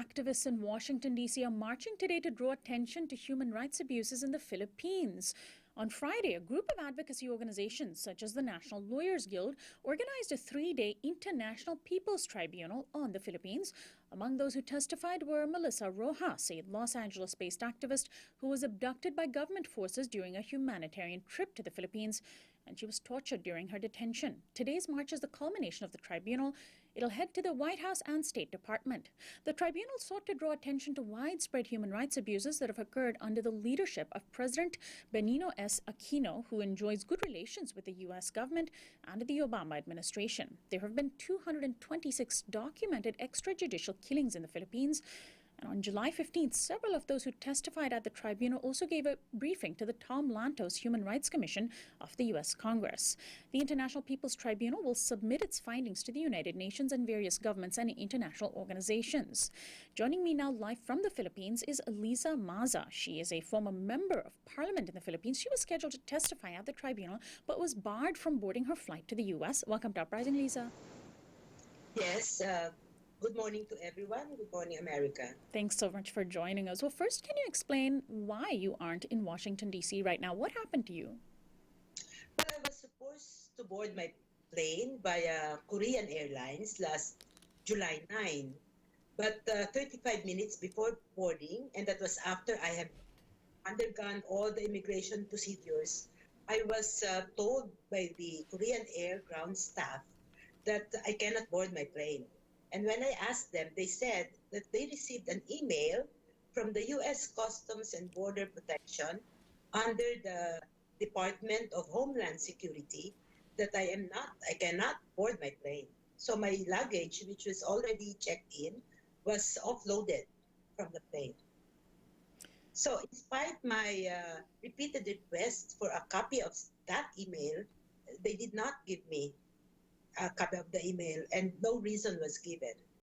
Activists in Washington, D.C. are marching today to draw attention to human rights abuses in the Philippines. On Friday, a group of advocacy organizations, such as the National Lawyers Guild, organized a 3-day International People's Tribunal on the Philippines. Among those who testified were Melissa Rojas, a Los Angeles-based activist who was abducted by government forces during a humanitarian trip to the Philippines, and she was tortured during her detention. Today's march is the culmination of the tribunal. It'll head to the White House and State Department. The tribunal sought to draw attention to widespread human rights abuses that have occurred under the leadership of President Benigno S. Aquino, who enjoys good relations with the U.S. government and the Obama administration. There have been 226 documented extrajudicial killings in the Philippines. And on July 15th, several of those who testified at the tribunal also gave a briefing to the Tom Lantos Human Rights Commission of the U.S. Congress. The International People's Tribunal will submit its findings to the United Nations and various governments and international organizations. Joining me now live from the Philippines is Liza Maza. She is a former member of parliament in the Philippines. She was scheduled to testify at the tribunal, but was barred from boarding her flight to the U.S. Welcome to Uprising, Liza. Yes, good morning to everyone. Good morning, America. Thanks so much for joining us. Well, first, can you explain why you aren't in Washington, D.C. right now? What happened to you? Well, I was supposed to board my plane via Korean Airlines last July 9, but 35 minutes before boarding, and that was after I had undergone all the immigration procedures, I was told by the Korean Air ground staff that I cannot board my plane. And when I asked them, they said that they received an email from the U.S. Customs and Border Protection under the Department of Homeland Security that I cannot board my plane. So my luggage, which was already checked in, was offloaded from the plane. So in spite my repeated requests for a copy of that email, they did not give me a copy of the email, and no reason was given.